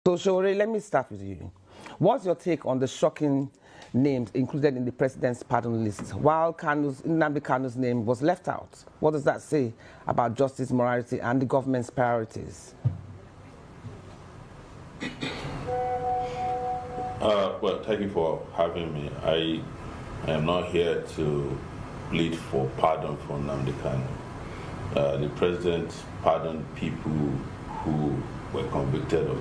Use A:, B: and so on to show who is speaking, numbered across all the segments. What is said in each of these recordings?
A: So, Sowore, let me start with you. What's your take on the shocking names included in the president's pardon list, while Nnamdi Kanu's name was left out? What does that say about justice, morality, and the government's priorities?
B: Well, thank you for having me. I am not here to plead for pardon for Nnamdi Kanu. The president pardoned people who were convicted of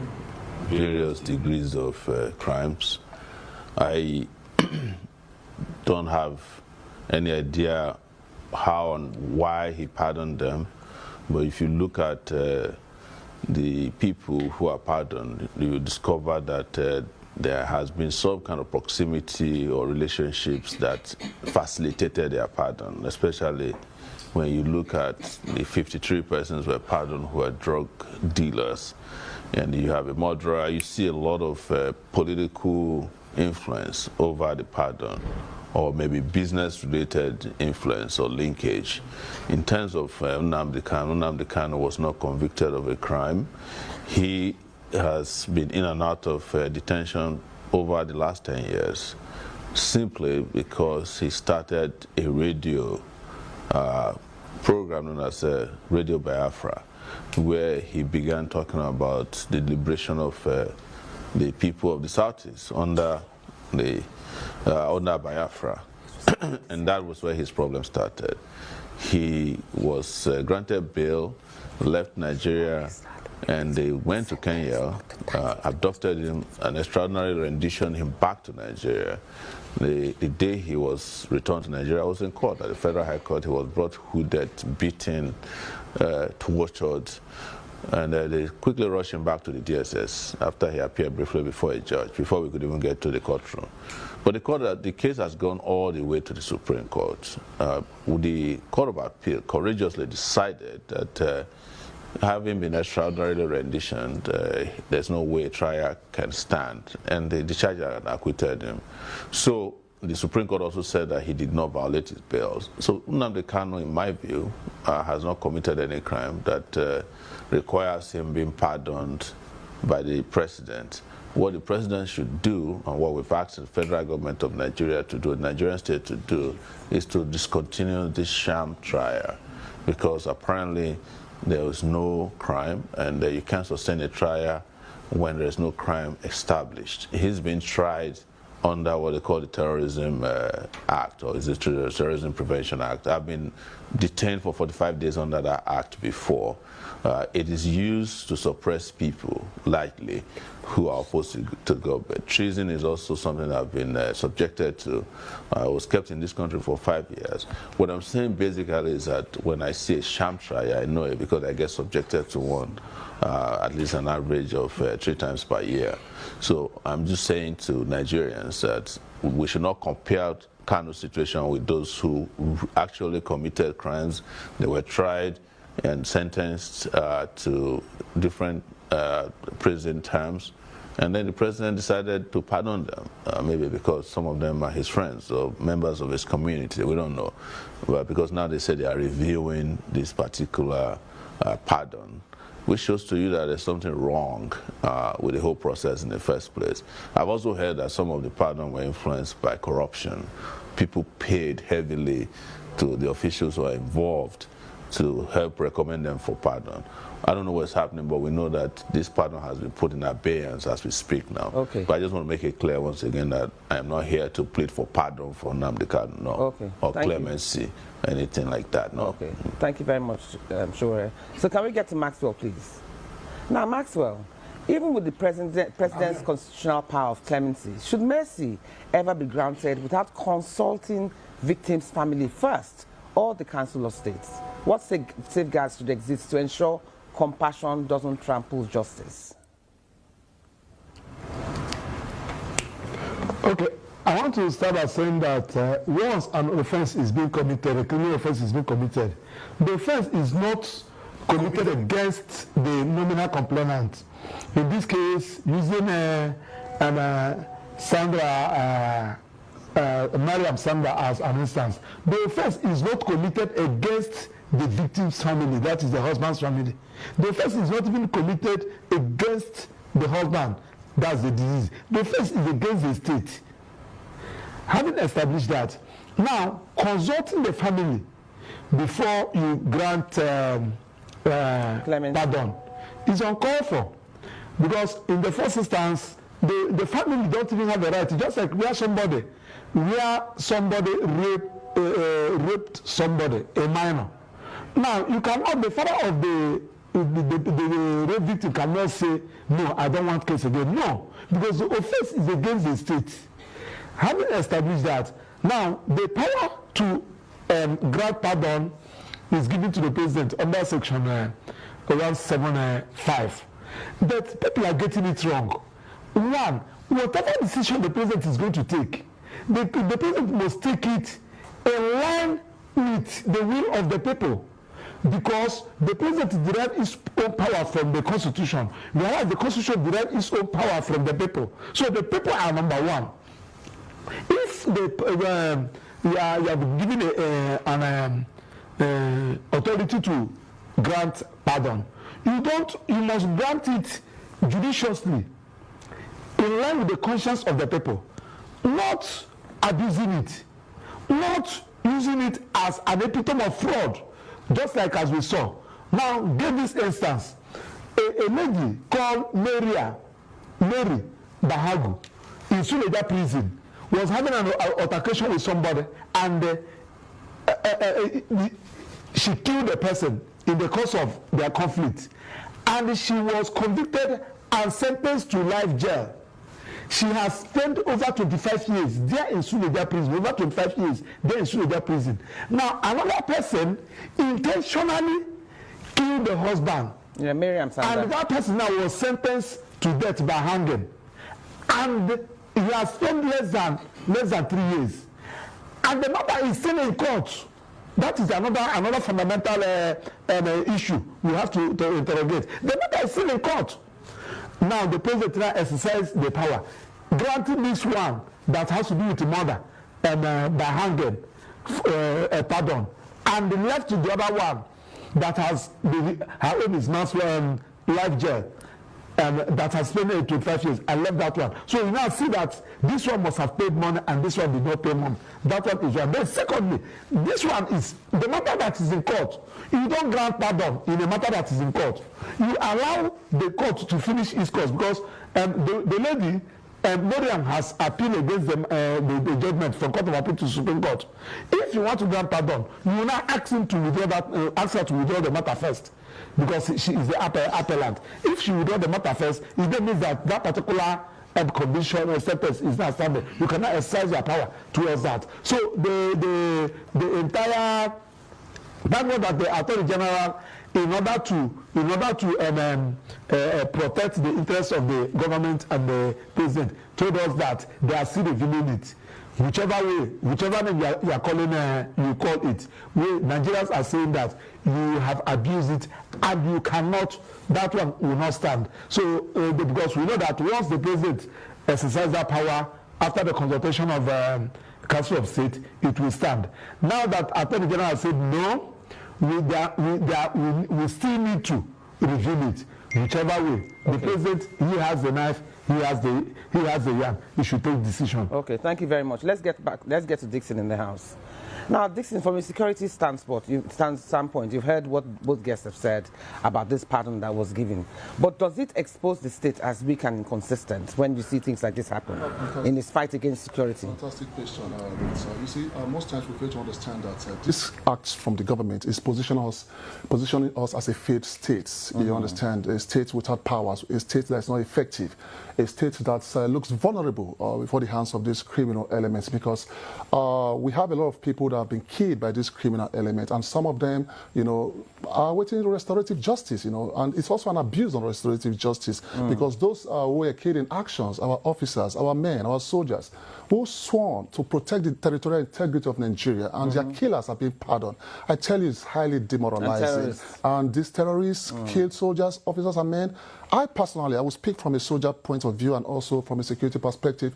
B: various degrees of crimes. I don't have any idea how and why he pardoned them, but if you look at the people who are pardoned, you discover that there has been some kind of proximity or relationships that facilitated their pardon, especially when you look at the 53 persons who were pardoned who are drug dealers, and you have a murderer. You see a lot of political influence over the pardon, or maybe business-related influence or linkage. In terms of Nnamdi Kanu was not convicted of a crime. He has been in and out of detention over the last 10 years, simply because he started a radio program known as Radio Biafra, where he began talking about the liberation of the people of the Southeast under Biafra, and that was where his problem started. He was granted bail, left Nigeria, and they went to Kenya, abducted him, and extraordinary renditioned him back to Nigeria. The day he was returned to Nigeria, I was in court at the Federal High Court. He was brought hooded, beaten, tortured, and they quickly rushed him back to the DSS after he appeared briefly before a judge, before we could even get to the courtroom. But the case has gone all the way to the Supreme Court. The Court of Appeal courageously decided that having been extraordinarily renditioned, there's no way a trial can stand, and the judge had acquitted him. So the Supreme Court also said that he did not violate his bail. So Nnamdi Kanu, in my view, has not committed any crime that requires him being pardoned by the president. What the president should do, and what we've asked the federal government of Nigeria to do, the Nigerian state to do, is to discontinue this sham trial, because apparently there was no crime, and you can't sustain a trial when there is no crime established. He's been tried under what they call the Terrorism Act, or is it the Terrorism Prevention Act. I've been detained for 45 days under that act before. It is used to suppress people, likely, who are opposed to government. Treason is also something that I've been subjected to. I was kept in this country for 5 years. What I'm saying basically is that when I see a sham trial, I know it because I get subjected to one at least an average of 3 times per year. So I'm just saying to Nigerians that we should not compare Kanu's situation with those who actually committed crimes. They were tried and sentenced to different prison terms, and then the president decided to pardon them, maybe because some of them are his friends or members of his community, we don't know, but because now they say they are reviewing this particular pardon, which shows to you that there's something wrong with the whole process in the first place. I've also heard that some of the pardons were influenced by corruption. People paid heavily to the officials who are involved to help recommend them for pardon. I don't know what's happening, but we know that this pardon has been put in abeyance as we speak now.
A: Okay.
B: But I just want to make it clear once again that I am not here to plead for pardon for Nnamdi Kanu, no.
A: Okay.
B: Or
A: Thank
B: clemency,
A: you.
B: anything like that, no.
A: Okay. Thank you very much, Sowore. So can we get to Maxwell, please? Now, Maxwell, even with the president's constitutional power of clemency, should mercy ever be granted without consulting victims' family first, or the Council of States? What safeguards should exist to ensure compassion doesn't trample justice?
C: Okay, I want to start by saying that once an offense is being committed, a criminal offense is being committed, the offense is not committed against the nominal complainant. In this case, using Mariam Sandra as an instance, the offense is not committed against the victim's family, that is the husband's family. The offense is not even committed against the husband, that's the disease. The offense is against the state. Having established that, now consulting the family before you grant pardon is uncalled for, because in the first instance the family don't even have the right, just like where somebody raped somebody, a minor. Now you cannot, the father of the rape victim cannot say, no, I don't want case again. No, because the offense is against the state. Having established that, now the power to grant pardon is given to the president under section 175. But people are getting it wrong. One, whatever decision the president is going to take, the president must take it in line with the will of the people, because the president derives his own power from the constitution, whereas the constitution derives its own power from the people. So the people are number one. If you have given an authority to grant pardon, you must grant it judiciously, in line with the conscience of the people, not abusing it, not using it as an epitome of fraud, just like as we saw. Now, give this instance. A lady called Mary Bahagu in Suleja prison was having an altercation with somebody, and she killed a person in the course of their conflict, and she was convicted and sentenced to life jail. She has spent over 25 years there in Suleja prison, over 25 years there in Suleja prison. Now, another person intentionally killed the husband.
A: Yeah, Miriam said
C: and that person now was sentenced to death by hanging. And he has spent less than 3 years. And the matter is still in court. That is another fundamental issue we have to interrogate. The matter is still in court. Now the president now exercises the power, granting this one that has to do with the murder and by hanging, pardon, and left to the other one that has her own is Maxwell life jail, and that has spent 25 years. I left that one. So you now see that this one must have paid money and this one did not pay money. That one is one. Then secondly, this one is the matter that is in court. You don't grant pardon in a matter that is in court. You allow the court to finish its course, because the lady, Miriam, has appealed against the judgment from Court of Appeal to Supreme Court. If you want to grant pardon, you will now ask him to withdraw ask her to withdraw the matter first, because she is the appellant. If she withdraw the matter first, it then means that particular condition or sentence is not standing. You cannot exercise your power towards that. So the entire that was that the Attorney General, in order to protect the interests of the government and the president, told us that they are still reviewing it. Whichever name you are calling, you call it. Nigerians are saying that you have abused it and you cannot, that one will not stand. So because we know that once the president exercises that power after the consultation of Council of State, it will stand. Now that Attorney General has said no, we still need to review it. Whichever way, okay. The president, he has the knife, he has the yam. He should take decision. Okay,
A: thank you very much. Let's get to Dixon in the house. Now, Dixon, from a security standpoint, you've heard what both guests have said about this pardon that was given. But does it expose the state as weak and inconsistent when you see things like this happen in its fight against security?
D: Fantastic question. You see, most times we fail to understand that this act from the government is positioning us as a failed state. You understand, a state without powers, a state that is not effective, a state that looks vulnerable before the hands of these criminal elements, because we have a lot of people that have been killed by this criminal element, and some of them, are waiting for restorative justice, and it's also an abuse on restorative justice, because those who were killed in actions, our officers, our men, our soldiers, who sworn to protect the territorial integrity of Nigeria, and their killers have been pardoned. I tell you, it's highly demoralizing. And these terrorists killed soldiers, officers, and men. I will speak from a soldier point of view and also from a security perspective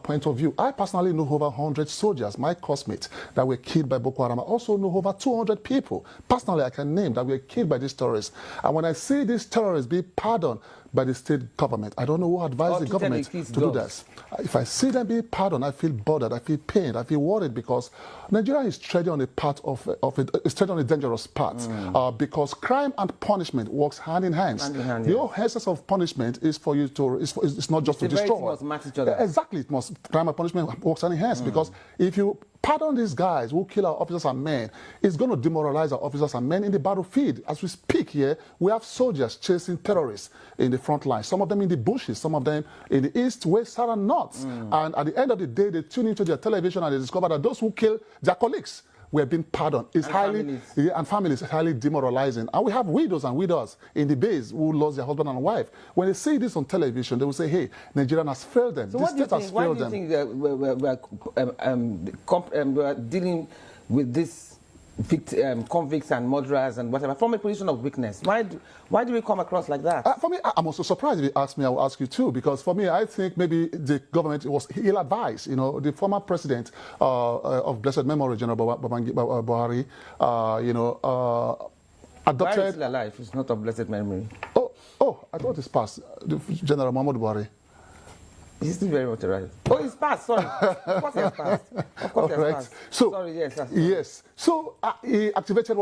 D: point of view. I personally know over 100 soldiers, my classmates, that were killed by Boko Haram. I also know over 200 people, personally I can name, that were killed by these terrorists. And when I see these terrorists be pardoned by the state government. I don't know who advised the government to do this. If I see them being pardoned, I feel bothered, I feel pained, I feel worried, because Nigeria is treading on a path is treading on a dangerous path, because crime and punishment works hand in hand. The whole essence of punishment is for you to, it's not just to destroy.
A: Must match each other.
D: Exactly, it must. Crime and punishment works hand in hand, because if you pardon these guys who kill our officers and men, it's going to demoralize our officers and men in the battlefield. As we speak here, we have soldiers chasing terrorists in the front line, some of them in the bushes, some of them in the east, west, south, and north. And at the end of the day, they tune into their television and they discover that those who kill their colleagues were being pardoned. It's families highly demoralizing. And we have widows and widows in the base who lost their husband and wife. When they see this on television, they will say, hey, Nigeria has failed them.
A: So
D: the state has failed them.
A: Why do you think we're dealing with this convicts and murderers and whatever from a position of weakness? Why do we come across like that?
D: For me, I'm also surprised if you ask me. I will ask you too, because for me, I think maybe the government was ill-advised. You know, the former president of blessed memory, General Buhari, adopted.
A: Buhari is still alive. It's not of blessed memory.
D: Oh, I thought it's passed. General Muhammadu Buhari.
A: He's still very much alive. Oh, he's passed, sorry. Of course he has passed. Of course he has passed.
D: So,
A: sorry, yes.
D: Yes. So he activated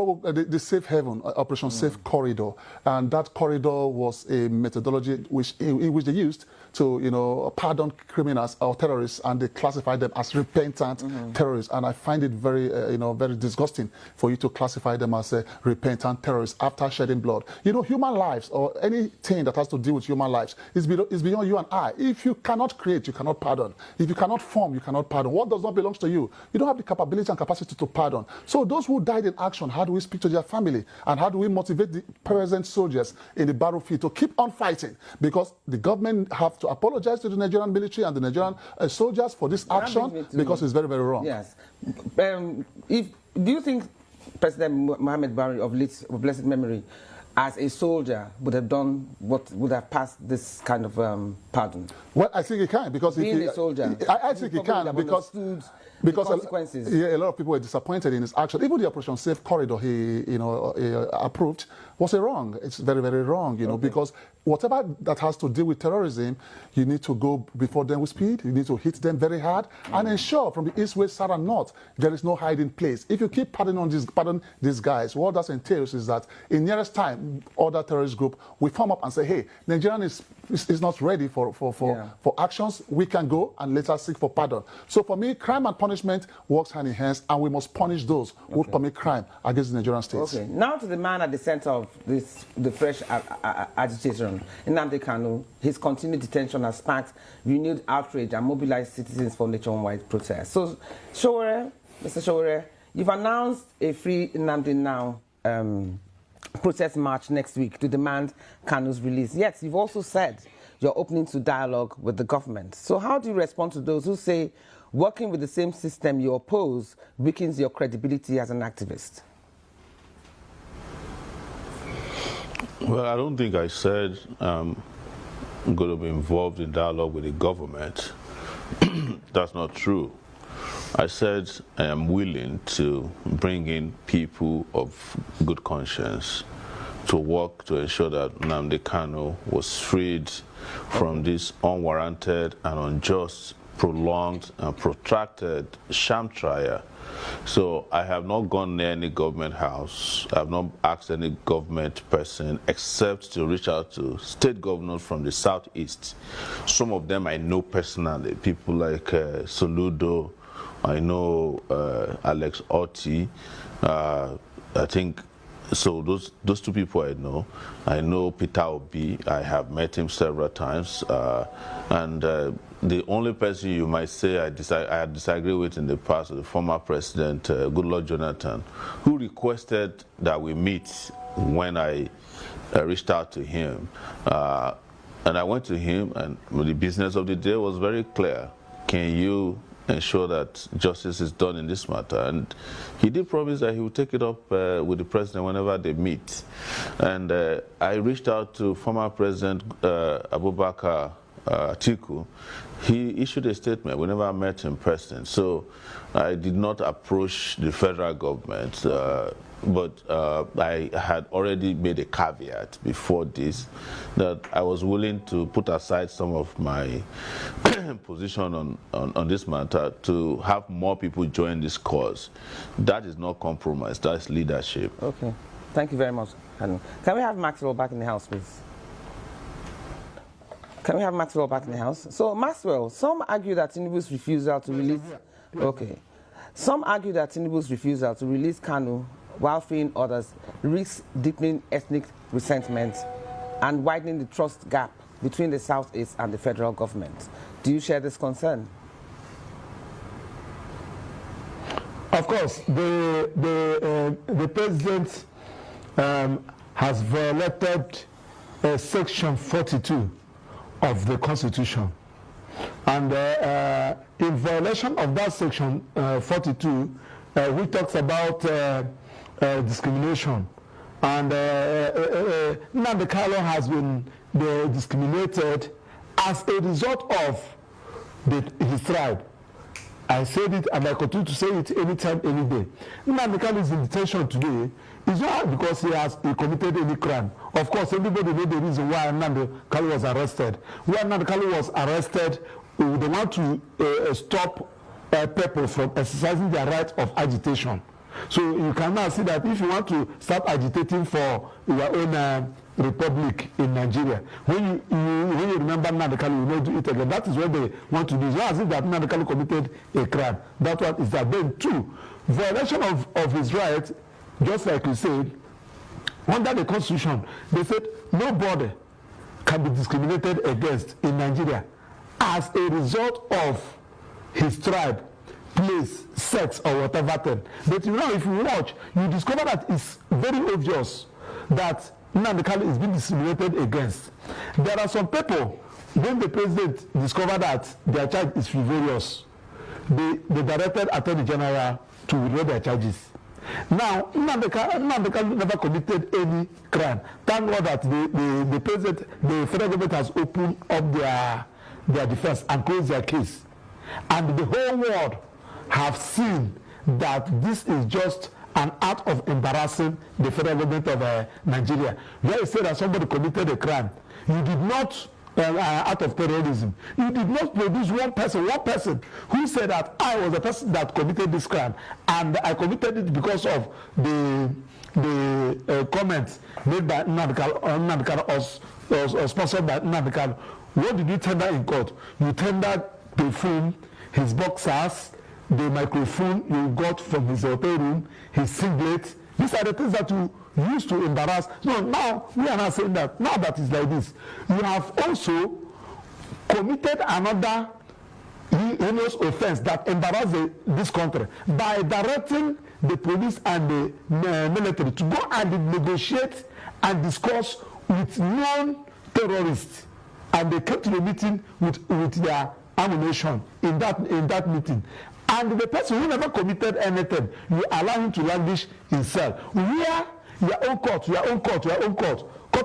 D: the Safe Haven, Operation Safe Corridor. And that corridor was a methodology which they used to, pardon criminals or terrorists, and they classified them as repentant terrorists. And I find it very, very disgusting for you to classify them as repentant terrorists after shedding blood. Human lives or anything that has to do with human lives is beyond you and I. If you cannot create, you cannot pardon. If you cannot form, you cannot pardon. What does not belong to you, you don't have the capability and capacity to pardon. So those who died in action, how do we speak to their family? And how do we motivate the present soldiers in the battlefield to keep on fighting? Because the government have to apologize to the Nigerian military and the Nigerian soldiers for this action, because it's very, very wrong.
A: Yes. Do you think President Mohammed Buhari of blessed memory, as a soldier, would have done what would have passed this kind of pardon?
D: Well, I think he can, because
A: being a soldier,
D: I think he can, because
A: consequences.
D: A lot of people were disappointed in his action. Even the Operation Safe Corridor he approved was wrong. It's very, very wrong, because whatever that has to do with terrorism, you need to go before them with speed. You need to hit them very hard and ensure from the east, west, south, and north there is no hiding place. If you keep pardoning these guys, what that entails is that in nearest time, other terrorist group will form up and say, hey, Nigerian is not ready for actions. We can go and later seek for pardon. So for me, crime and punishment works hand in hand, and we must punish those who commit crime against the Nigerian state.
A: Okay. Now to the man at the center of the fresh agitation, Nnamdi Kanu. His continued detention has sparked renewed outrage and mobilized citizens for nationwide protests. So, Sowore, Mr. Sowore, you've announced a free Nnamdi now protest march next week to demand Kanu's release. Yet, you've also said you're opening to dialogue with the government. So how do you respond to those who say working with the same system you oppose weakens your credibility as an activist?
B: Well, I don't think I said I'm going to be involved in dialogue with the government. That's not true. I said I am willing to bring in people of good conscience to work to ensure that Nnamdi Kanu was freed from this unwarranted and unjust, prolonged and protracted sham trial. So I have not gone near any government house. I have not asked any government person except to reach out to state governors from the southeast. Some of them I know personally, people like Soludo, I know Alex Otti, I think. So those two people I know. I know Peter Obi. I have met him several times. And the only person you might say I disagree with in the past is the former president, Goodluck Jonathan, who requested that we meet when I reached out to him. And I went to him, and the business of the day was very clear. Can you ensure that justice is done in this matter? And he did promise that he would take it up with the president whenever they meet. And I reached out to former President Abubakar Atiku. He issued a statement whenever I met him, President. So I did not approach the federal government. but I had already made a caveat before this that I was willing to put aside some of my position on this matter to have more people join this cause. That is not compromise, that's leadership.
A: Okay, thank you very much. Can we have Maxwell back in the house, please? Can we have Maxwell back in the house? So, Maxwell, some argue that Tinubu's refusal to release... Okay. Some argue that Tinubu's refusal to release Kanu while freeing others risks deepening ethnic resentment and widening the trust gap between the Southeast and the federal government. Do you share this concern?
C: Of course, the president has violated Section 42 of the Constitution. And in violation of that Section 42, which talks about discrimination, and Nnamdi Kanu has been discriminated as a result of his tribe. I said it and I continue to say it anytime, any day. Nnamdi Kanu's in detention today is not because he committed any crime. Of course, everybody knows the reason why Nnamdi Kanu was arrested. When Nnamdi Kanu was arrested, they want to stop people from exercising their right of agitation. So you can now see that if you want to start agitating for your own republic in Nigeria, when you remember Nnamdi Kanu, you will not do it again. That is what they want to do. It's not as if that Nnamdi Kanu committed a crime. That one is that. Then two, violation of his right, just like you said, under the Constitution, they said nobody can be discriminated against in Nigeria as a result of his tribe, place, sex, or whatever thing. But you know, if you watch, you discover that it's very obvious that Nnamdi Kanu is being discriminated against. There are some people, when the president discovered that their charge is frivolous, they directed Attorney General to withdraw their charges. Now, Nnamdi Kanu never committed any crime. Thank God that the president, the federal government has opened up their defense and closed their case. And the whole world have seen that this is just an act of embarrassing the federal government of Nigeria. Where you say that somebody committed a crime, you did not, out of terrorism, you did not produce one person who said that I was the person that committed this crime, and I committed it because of the comments made by Nnamdi Kanu or sponsored by Nnamdi Kanu. What did you tender in court? You tendered the phone, his boxers, the microphone you got from his hotel room, his singlet. These are the things that you used to embarrass. So now we are not saying that. Now that it's like this, you have also committed another heinous offense that embarrasses this country by directing the police and the military to go and negotiate and discuss with non-terrorists, and they came to the meeting with their ammunition in that meeting. And the person who never committed anything, you allow him to languish himself. Where your own court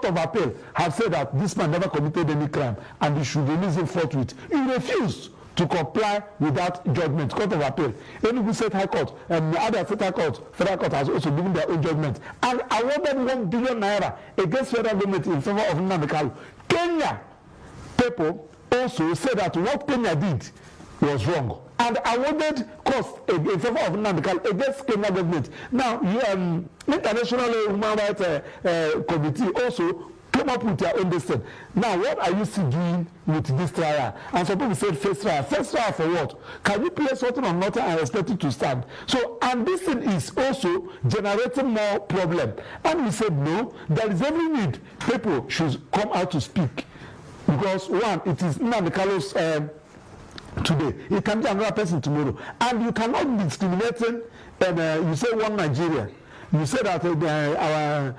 C: of appeal have said that this man never committed any crime and you should release him forthwith. He refused to comply with that judgment. Court of appeal, Enugu State High Court, and the other State High Court, Federal Court has also given their own judgment and awarded 1 billion naira against federal government in favor of Nnamdi Kanu. Kenya people also said that what Kenya did was wrong and awarded cost in favor of Nnamdi Kanu against Kenya government. Now, International Human Rights Committee also came up with their own decision. Now, what are you still doing with this trial? And some people said first trial. First trial for what? Can you place something on nothing and expect it to stand? So, and this thing is also generating more problem. And we said no, there is every need people should come out to speak. Because one, it is Nnamdi Kanu's today. It can be another person tomorrow. And you cannot be discriminating. You say one Nigeria. You say that the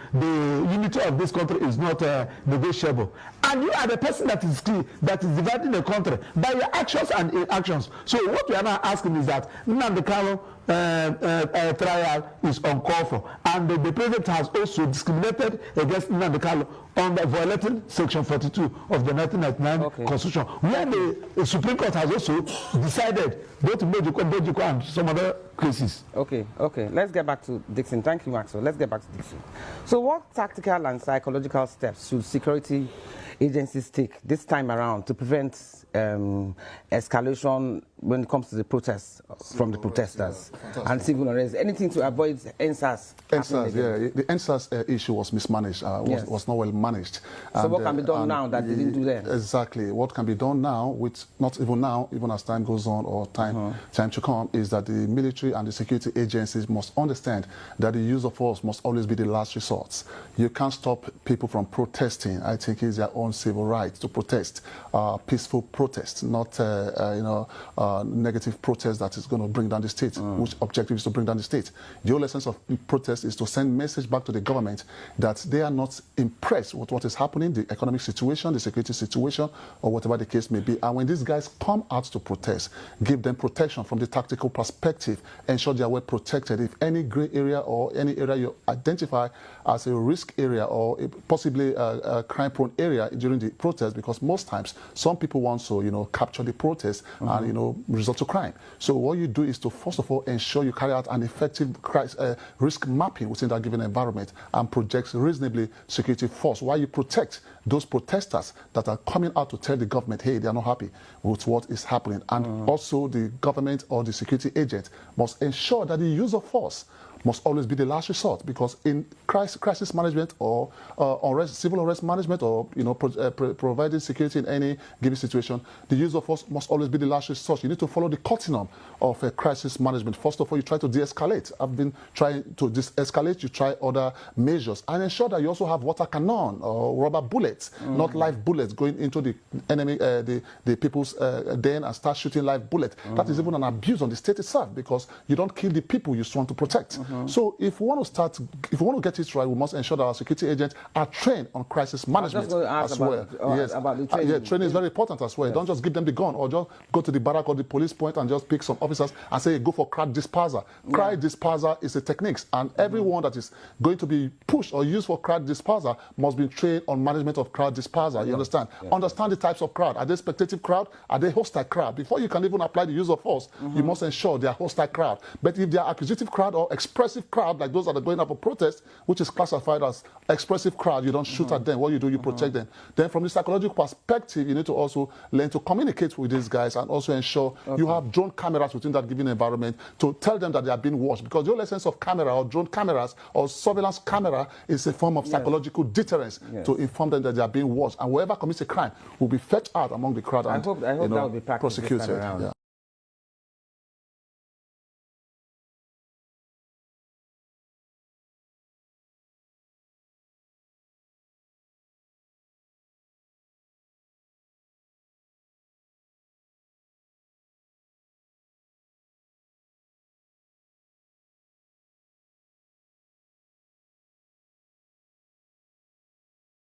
C: unity of this country is not negotiable. And you are the person that is dividing the country by your actions and inactions. So what we are now asking is that Nnamdi Kanu trial is uncalled for. And the president has also discriminated against Nnamdi Kanu on violating Section 42 of the 1999 Constitution, where the Supreme Court has also decided both Mbojiko and some other cases.
A: Okay. Let's get back to Dixon. Thank you, Maxwell. Let's get back to Dixon. So what tactical and psychological steps should security agencies take this time around to prevent escalation when it comes to the protests from the protesters and civil unrest? Anything to avoid NSAS?
D: NSAS, yeah. The NSAS issue was mismanaged, was not well managed.
A: So what can be done now that they didn't do then?
D: Exactly. What can be done now, with not even now, even as time goes on or time to come, is that the military and the security agencies must understand that the use of force must always be the last resort. You can't stop people from protesting. I think it's their own civil right to protest, peaceful protest, not negative protest that is going to bring down the state, which objective is to bring down the state. The whole essence of protest is to send message back to the government that they are not impressed with what is happening, the economic situation, the security situation, or whatever the case may be. And when these guys come out to protest, give them protection from the tactical perspective, ensure they are well protected. If any gray area or any area you identify as a risk area or possibly a crime-prone area during the protest, because most times some people want to, capture the protest and, resort to crime. So what you do is to, first of all, ensure you carry out an effective risk mapping within that given environment and project reasonably security force while you protect those protesters that are coming out to tell the government, hey, they are not happy with what is happening. And also the government or the security agent must ensure that the use of force must always be the last resort, because in crisis management or civil unrest management or providing security in any given situation, the use of force must always be the last resort. You need to follow the continuum of crisis management. First of all, you try to de-escalate. I've been trying to de-escalate. You try other measures and ensure that you also have water cannon or rubber bullets, not live bullets going into the enemy, the people's den and start shooting live bullets. That is even an abuse on the state itself, because you don't kill the people you want to protect. So if we want to get it right, we must ensure that our security agents are trained on crisis management as well.
A: About the training.
D: Training is very important as well. Don't just give them the gun or just go to the barrack or the police point and just pick some officers and say, go for crowd disperser. Crowd disperser is a technique, and everyone that is going to be pushed or used for crowd disperser must be trained on management of crowd disperser. You understand? Understand the types of crowd. Are they spectative crowd? Are they hostile crowd? Before you can even apply the use of force, you must ensure they are hostile crowd. But if they are acquisitive crowd or expressive crowd, like those that are going up for protest, which is classified as expressive crowd, you don't shoot at them. What you do, you protect them. Then from the psychological perspective, you need to also learn to communicate with these guys and also ensure you have drone cameras within that given environment to tell them that they are being watched. Because the whole essence of camera or drone cameras or surveillance camera is a form of psychological deterrence to inform them that they are being watched. And whoever commits a crime will be fetched out among the crowd and
A: I hope that will be practiced
D: prosecuted.